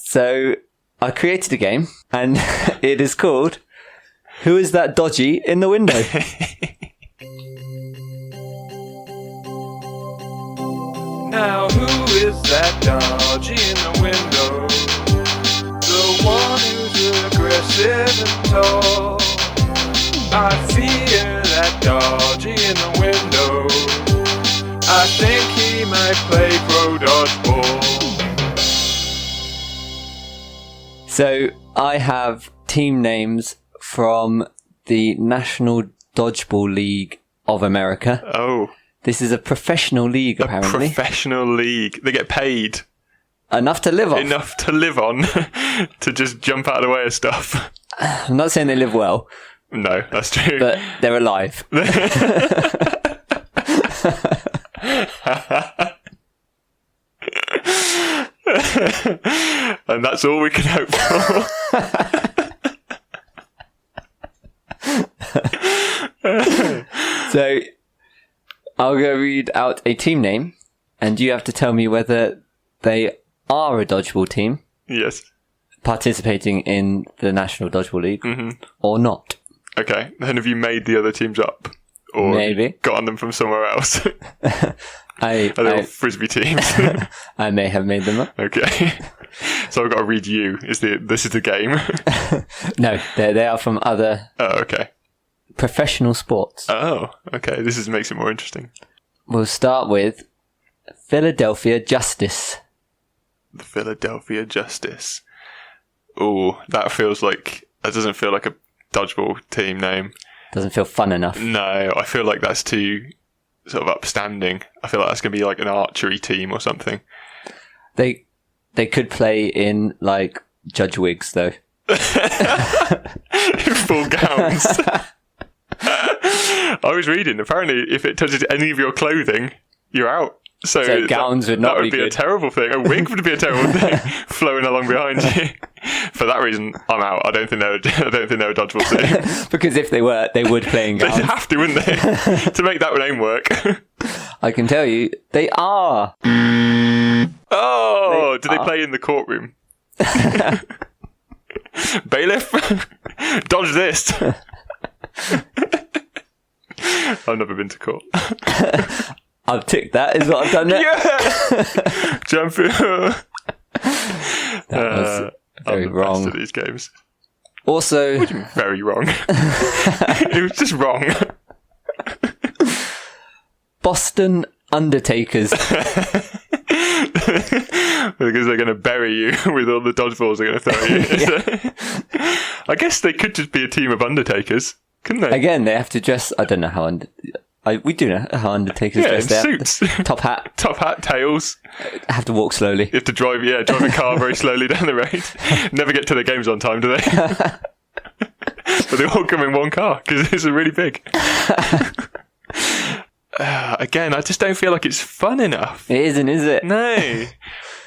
So I created a game, and it is called Who Is That Dodgy in the Window? Now who is that dodgy in the window? The one who's aggressive and tall. I fear that dodgy in the window. I think he might play pro dodgeball. So I have team names from the National Dodgeball League of America. Oh. This is a professional league, apparently. A professional league. They get paid. Enough to live on. Enough to live on. To just jump out of the way of stuff. I'm not saying they live well. No, that's true. But they're alive. And that's all we can hope for. So I'll go read out a team name, and you have to tell me whether they are a dodgeball team. Yes. Participating in the National Dodgeball League or not. Okay. Then have you made the other teams up? Or maybe gotten them from somewhere else? Are they all frisbee teams? I may have made them up. Okay. So I've got to read you. This is the game? No, they are from other okay. professional sports. Oh, okay. This makes it more interesting. We'll start with Philadelphia Justice. The Philadelphia Justice. Oh, that doesn't feel like a dodgeball team name. Doesn't feel fun enough. No, I feel like that's too sort of upstanding. I feel like that's going to be like an archery team or something. They could play in like judge wigs though. Full gowns. I was reading, apparently if it touches any of your clothing, you're out. So gowns would not that would be a terrible thing. A wig would be a terrible thing flowing along behind you. For that reason, I'm out. I don't think they're a dodgeball team. Because if they were, they would play in gowns. They'd have to, wouldn't they? To make that name work. I can tell you, they are. Oh, do they play in the courtroom? Bailiff, dodge this. I've never been to court. I've ticked that, is what I've done there. Yeah! Jump through. That was very wrong. Best at these games. Also, What do you mean very wrong? It was just wrong. Boston Undertakers. Because they're going to bury you with all the dodgeballs they're going to throw at you. Yeah. I guess they could just be a team of Undertakers, couldn't they? Again, they have to dress. I don't know how. We do know how Undertakers dress. Yeah, suits. Top hat. Top hat, tails. Have to walk slowly. You have to drive a car very slowly down the road. Never get to their games on time, do they? But they all come in one car because it's really big. Again, I just don't feel like it's fun enough. It isn't, is it? No.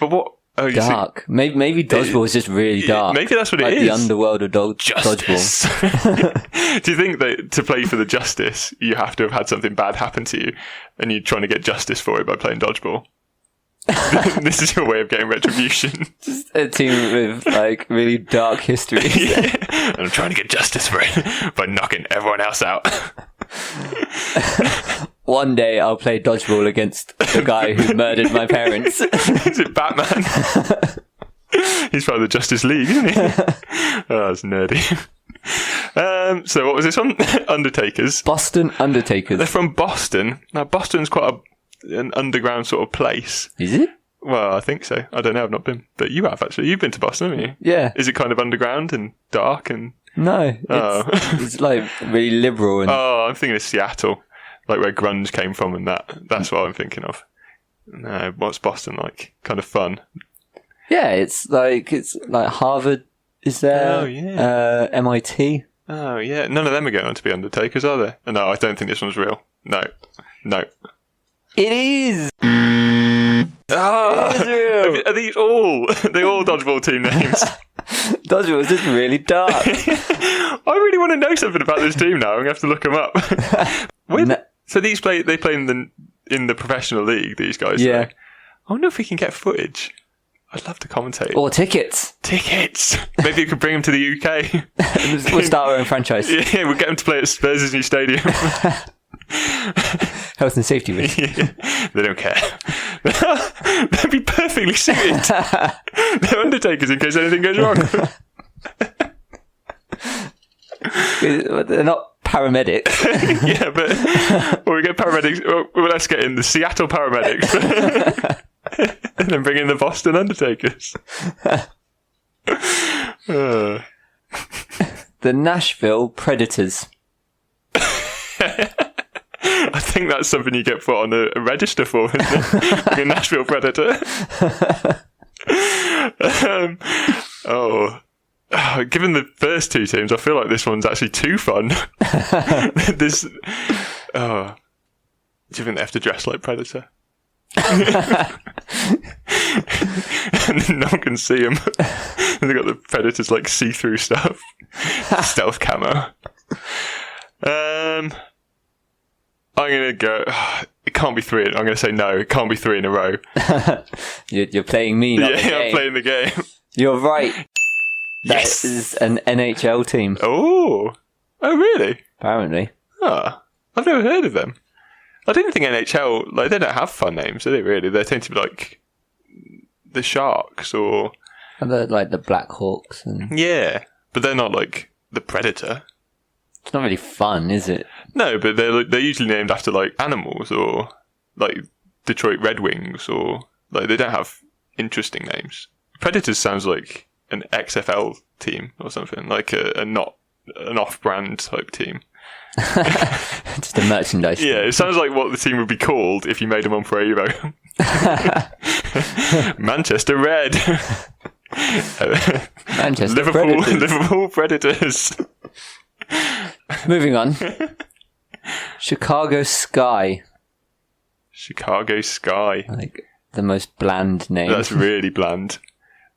But what? Oh, dark. Maybe dodgeball is just really dark. Maybe that's what like it is. The underworld of dodgeball. Do you think that to play for the justice, you have to have had something bad happen to you, and you're trying to get justice for it by playing dodgeball? This is your way of getting retribution. Just a team with like really dark history. Yeah. And I'm trying to get justice for it by knocking everyone else out. One day I'll play dodgeball against the guy who murdered my parents. Is it Batman? He's part of the Justice League, isn't he? Oh, that's nerdy. So what was this one? Undertakers. Boston Undertakers. They're from Boston. Now, Boston's quite an underground sort of place. Is it? Well, I think so. I don't know. I've not been. But you have, actually. You've been to Boston, haven't you? Yeah. Is it kind of underground and dark? And No. It's like really liberal. And Oh, I'm thinking of Seattle. Like where grunge came from and that's what I'm thinking of. No, what's Boston like? Kind of fun. Yeah, it's like Harvard is there. Oh, yeah. MIT. Oh, yeah. None of them are going on to be Undertakers, are they? No, I don't think this one's real. No. It is! Oh, It is real! are these all? They're all dodgeball team names. Dodgeball is just really dark. I really want to know something about this team now. I'm going to have to look them up. So they play in the professional league, these guys. Yeah. I wonder if we can get footage. I'd love to commentate. Or tickets. Tickets! Maybe you could bring them to the UK. We'll start our own franchise. Yeah, we'll get them to play at Spurs' new stadium. Health and safety risk. Yeah, they don't care. They'd be perfectly suited. They're undertakers in case anything goes wrong. They're not paramedics. Yeah, but we get paramedics. Well, let's get in the Seattle paramedics. And then bring in the Boston Undertakers. The Nashville Predators. I think that's something you get put on a register for, isn't it? Like a Nashville Predator. Given the first two teams, I feel like this one's actually too fun. Do you think they have to dress like Predator? And no one can see them. They've got the Predators like see-through stuff. Stealth camo. I'm going to go... It can't be three. I'm going to say no. It can't be three in a row. You're playing me, not the game. I'm playing the game. You're right. Yes. That is an NHL team. Oh, really? Apparently. Oh, I've never heard of them. I didn't think NHL, like, they don't have fun names, do they, really? They tend to be like the Sharks or... And they're like the Black Hawks. And... Yeah, but they're not like the Predator. It's not really fun, is it? No, but they're usually named after like animals or like Detroit Red Wings or like they don't have interesting names. Predators sounds like an XFL team or something, like a not an off-brand type team. Just a merchandise. Yeah, it sounds like what the team would be called if you made them on Pro Evo. Manchester Red. Manchester Predators. Liverpool Predators. Moving on. Chicago Sky. Chicago Sky. Like the most bland name. That's really bland.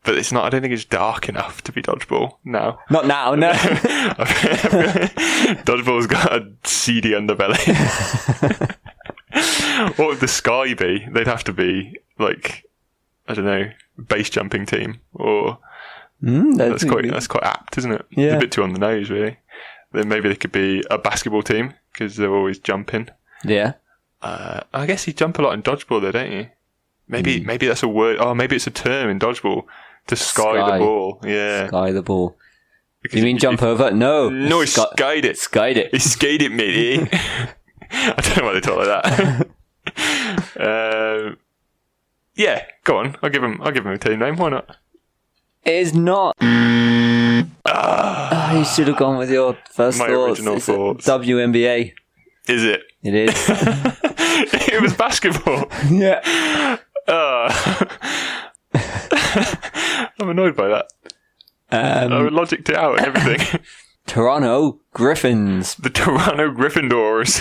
But it's not, I don't think it's dark enough to be Dodgeball now. Not now, no. Dodgeball's got a seedy underbelly. What would the Sky be? They'd have to be, like, I don't know, base jumping team. Or that's quite apt, isn't it? Yeah. It's a bit too on the nose, really. Then maybe they could be a basketball team, because they're always jumping. Yeah. I guess you jump a lot in Dodgeball, though, don't you? Maybe that's a word. Oh, maybe it's a term in Dodgeball. To sky the ball. Yeah. Sky the ball. Do you mean jump over? No. No, he skied it. Skied it. He skied it, matey. I don't know why they talk like that. Yeah, go on. I'll give him a team name. Why not? It is not. You should have gone with your first My thoughts. original It's thoughts. WNBA. Is it? It is. It was basketball. Yeah. I'm annoyed by that. I logicked it out and everything. Toronto Griffins. The Toronto Gryffindors.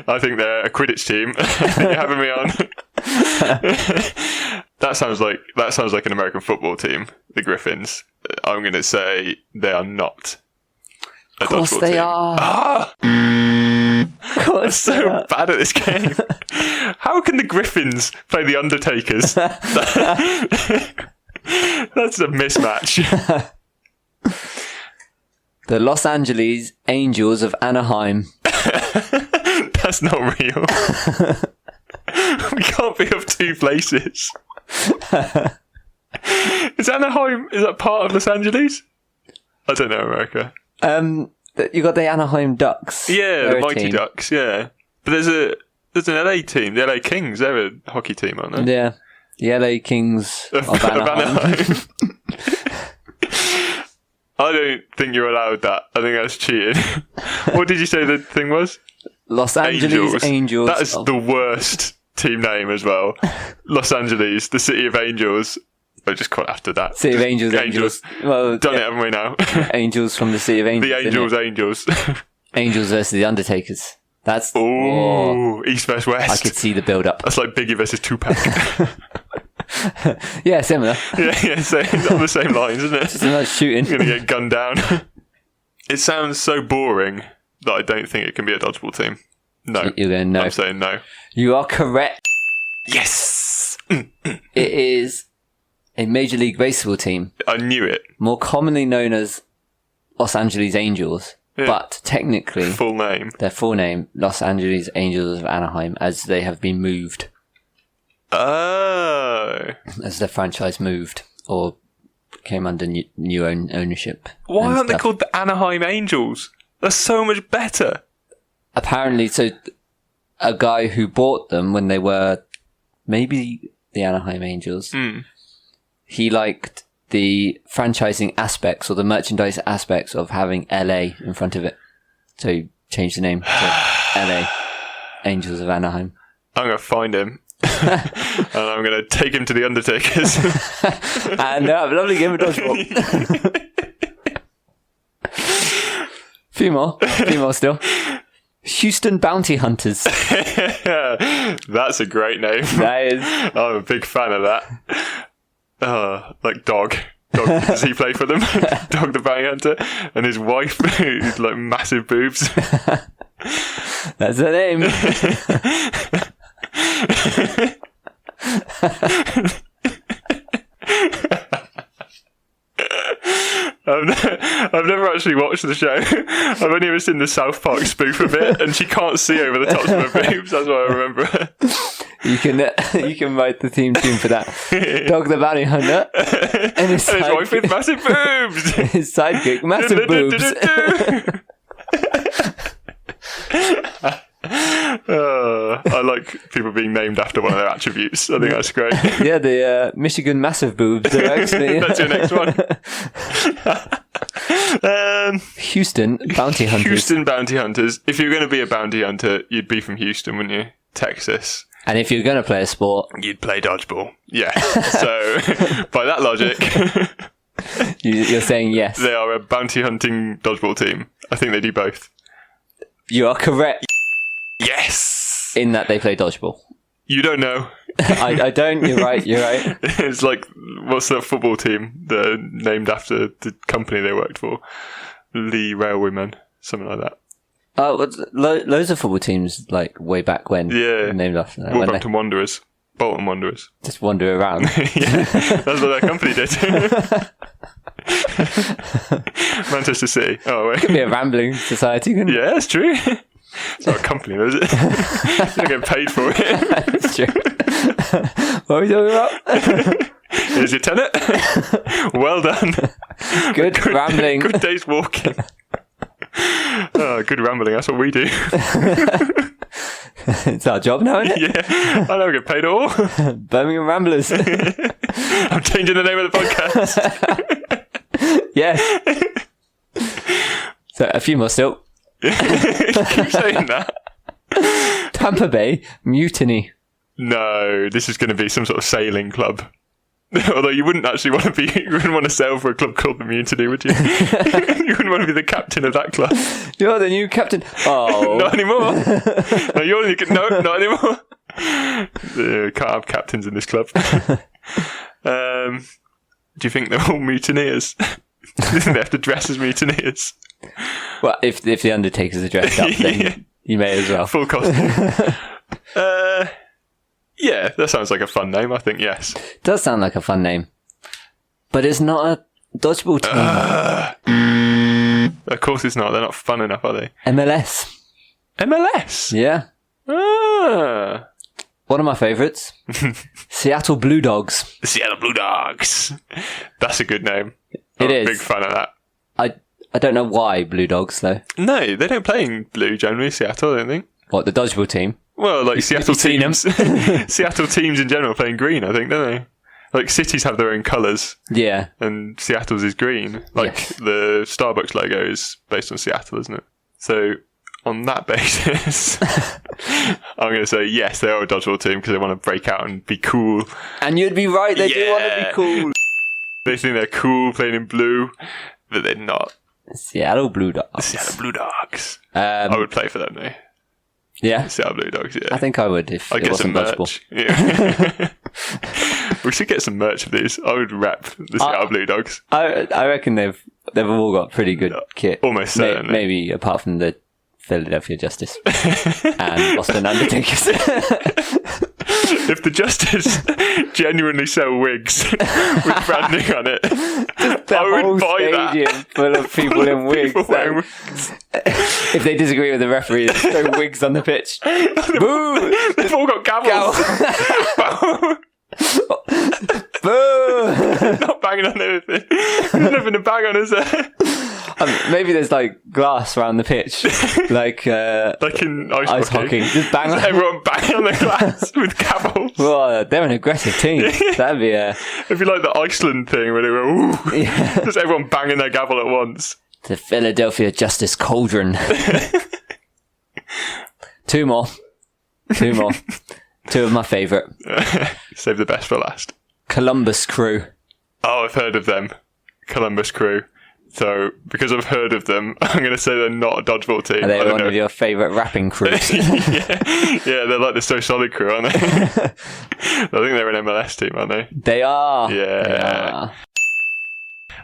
I think they're a Quidditch team. You're having me on. That sounds like an American football team, the Griffins. I'm going to say they are not a Of course dodgeball they team. are. Of course I'm so bad at this game. How can the Griffins play the Undertakers? That's a mismatch. The Los Angeles Angels of Anaheim. That's not real. We can't be of two places. Is Anaheim, is that part of Los Angeles? I don't know, America. You got the Anaheim Ducks. Yeah, They're the a Mighty team. Ducks, yeah. But there's an LA team, the LA Kings, they're a hockey team, aren't they? Yeah. The LA Kings of Anaheim. I don't think you're allowed that. I think that's cheating. What did you say the thing was? Los Angeles Angels. That is the worst team name as well. Los Angeles, the city of angels. I just call it after that. City of Angels. Angels. Well, Done it, haven't we now? Angels from the City of Angels. The Angels, Angels. Angels versus the Undertakers. That's... Ooh, East versus West. I could see the build-up. That's like Biggie versus Tupac. Yeah, similar. yeah, so it's on the same lines, isn't it? Just another shooting. You're going to get gunned down. It sounds so boring that I don't think it can be a dodgeball team. No. You're going no. I'm saying no. You are correct. Yes! It is a Major League Baseball team, I knew it. more commonly known as Los Angeles Angels, Yeah. but technically Full name. their full name, Los Angeles Angels of Anaheim, as they have been moved, Oh. as their franchise moved or came under new ownership. Why and aren't they stuff. called the Anaheim Angels? That's so much better. Apparently, so a guy who bought them when they were maybe the Anaheim Angels, he liked the franchising aspects or the merchandise aspects of having LA in front of it. So he changed the name to LA Angels of Anaheim. I'm going to find him. And I'm going to take him to the Undertakers. And have a lovely game of dodgeball. Few more still. Houston Bounty Hunters. That's a great name. That is. I'm a big fan of that. Like Dog. Does he play for them? Dog the Bounty Hunter. And his wife, who's like massive boobs. That's the name. I've never actually watched the show. I've only ever seen the South Park spoof of it, and she can't see over the tops of her boobs. That's why I remember her. You can write the theme tune for that. Dog the Bounty Hunter and his wife with massive boobs. His sidekick, massive boobs. I like people being named after one of their attributes. I think that's great. Yeah, the Michigan massive boobs are actually. That's your next one. Houston Bounty Hunters. Houston Bounty Hunters. If you're going to be a bounty hunter, you'd be from Houston, wouldn't you? Texas. And if you're going to play a sport, You'd play dodgeball. Yeah. So, by that logic, you're saying yes. they are a bounty hunting dodgeball team. I think they do both. You are correct Yes! in that they play dodgeball. You don't know. I don't. You're right. It's like, what's that football team? They're named after the company they worked for. Lee Railwaymen. Something like that. Oh, loads of football teams, like way back when. Yeah. were named after that. Wolverhampton Wanderers. Bolton Wanderers. Just wander around. Yeah, that's what that company did. Manchester City. Oh, wait. Could be a rambling society, couldn't it? Yeah, that's true. It's not a company, though, is it? You don't get paid for it. That's true. What are we talking about? Here's your tenant. Well done. Good rambling. Good day's walking. Oh, good rambling. That's what we do. It's our job now, isn't it? Yeah, I never get paid at all. Birmingham Ramblers. I'm changing the name of the podcast. Yes. So a few more still. Keep saying that. Tampa Bay Mutiny. No, this is going to be some sort of sailing club. Although you wouldn't actually want to be, you wouldn't want to sail for a club called the Mutiny, would you? You wouldn't want to be the captain of that club. You're the new captain. Oh. Not anymore. No, you're not anymore. Can't have captains in this club. Do you think they're all mutineers? Do you think they have to dress as mutineers? Well, if the Undertakers are dressed up, then Yeah. you may as well. Full costume. Yeah, that sounds like a fun name, I think, yes. Does sound like a fun name. But it's not a dodgeball team. Of course it's not. They're not fun enough, are they? MLS. MLS? Yeah. Ah. One of my favourites. Seattle Blue Dogs. The Seattle Blue Dogs. That's a good name. It I'm is. a big fan of that. I don't know why Blue Dogs, though. No, they don't play in blue generally, Seattle, I don't think. What, the dodgeball team? Well, like Seattle seen them? teams. Seattle teams in general play in green, I think, don't they? Like cities have their own colours, Yeah. and Seattle's is green. Like Yes. the Starbucks logo is based on Seattle, isn't it? So on that basis, I'm going to say yes, they are a dodgeball team because they want to break out and be cool. And you'd be right, they do want to Yeah. be cool. They think they're cool playing in blue, but they're not. Seattle Blue Dogs. Seattle Blue Dogs. I would play for them, though. Yeah. Seattle Blue Dogs, yeah. I think I would if I'd it get some wasn't merch. dodgeball. Yeah. We should get some merch of these. I would rep the Seattle Blue Dogs. I reckon they've all got pretty good kit. Almost certainly. Maybe apart from the Philadelphia Justice and Boston Undertakers. If the Justice genuinely sell wigs with branding on it, The I would whole buy stadium that. full of people in wigs. People wearing wigs. If they disagree with the referee, just throw wigs on the pitch. Boo! They've all got gavels. Boo! Not banging on anything. There's nothing to bang on, is there? Maybe there's like glass around the pitch, like in ice hockey. Just bang on. Everyone banging on the glass with gavels. Well, they're an aggressive team. That'd be It'd be like the Iceland thing where they were, ooh. Yeah. Just everyone banging their gavel at once. The Philadelphia Justice Cauldron. Two more. Two of my favourite. Save the best for last. Columbus Crew. Oh, I've heard of them. Columbus Crew. So, because I've heard of them, I'm going to say they're not a dodgeball team. Are they one of your favourite rapping crews? yeah, they're like the So Solid crew, aren't they? I think they're an MLS team, aren't they? They are. Yeah. They are.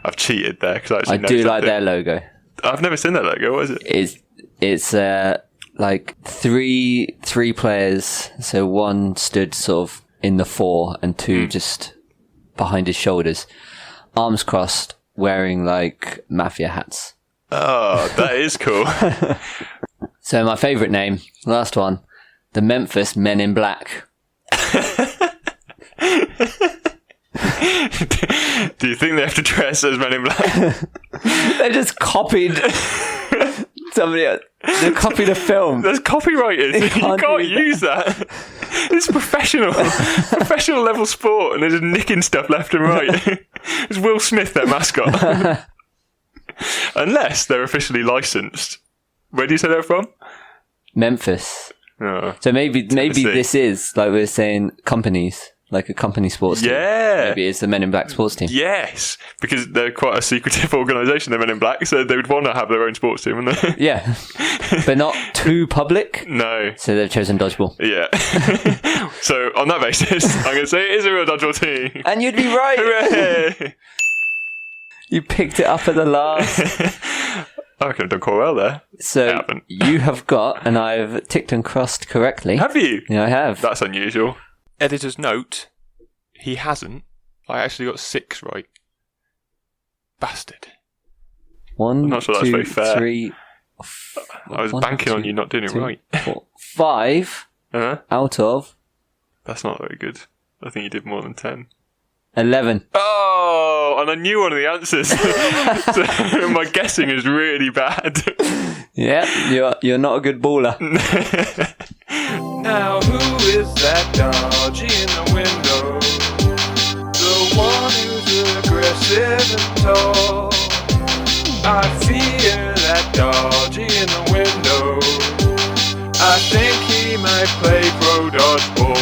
I've cheated there because I do like their logo. I've never seen their logo. What is it? It's like three players. So one stood sort of in the fore and two just behind his shoulders, arms crossed, wearing like mafia hats. Oh, that is cool. So my favourite name, last one, the Memphis Men in Black. Do you think they have to dress as Men in Black? They just copied somebody else. They copied a film. There's copyrighted. You can't use that. It's professional level sport, and they're just nicking stuff left and right. It's Will Smith, their mascot. Unless they're officially licensed. Where do you say they're from? Memphis. Oh, So maybe this is, like we were saying, companies. Like a company sports team. Yeah. Maybe it's the Men in Black sports team. Yes, because they're quite a secretive organisation, the Men in Black, so they would want to have their own sports team, wouldn't they? Yeah. But not too public. No. So they've chosen Dodgeball. Yeah. So on that basis, I'm going to say it is a real dodgeball team. And you'd be right. Hooray! You picked it up at the last. I could have done quite well there. So you have got, and I've ticked and crossed correctly. Have you? Yeah, I have. That's unusual. Editor's note, he hasn't. I actually got 6 right. Bastard. I'm not sure that's very fair. 3. I was banking on you not doing it right. 4, 5 out of... That's not very good. I think you did more than 10. 11. Oh, and I knew one of the answers. So my guessing is really bad. Yeah, you're not a good baller. Now who is that Dodgy in the window? The one who's aggressive and tall. I fear that Dodgy in the window. I think he might play pro dodgeball.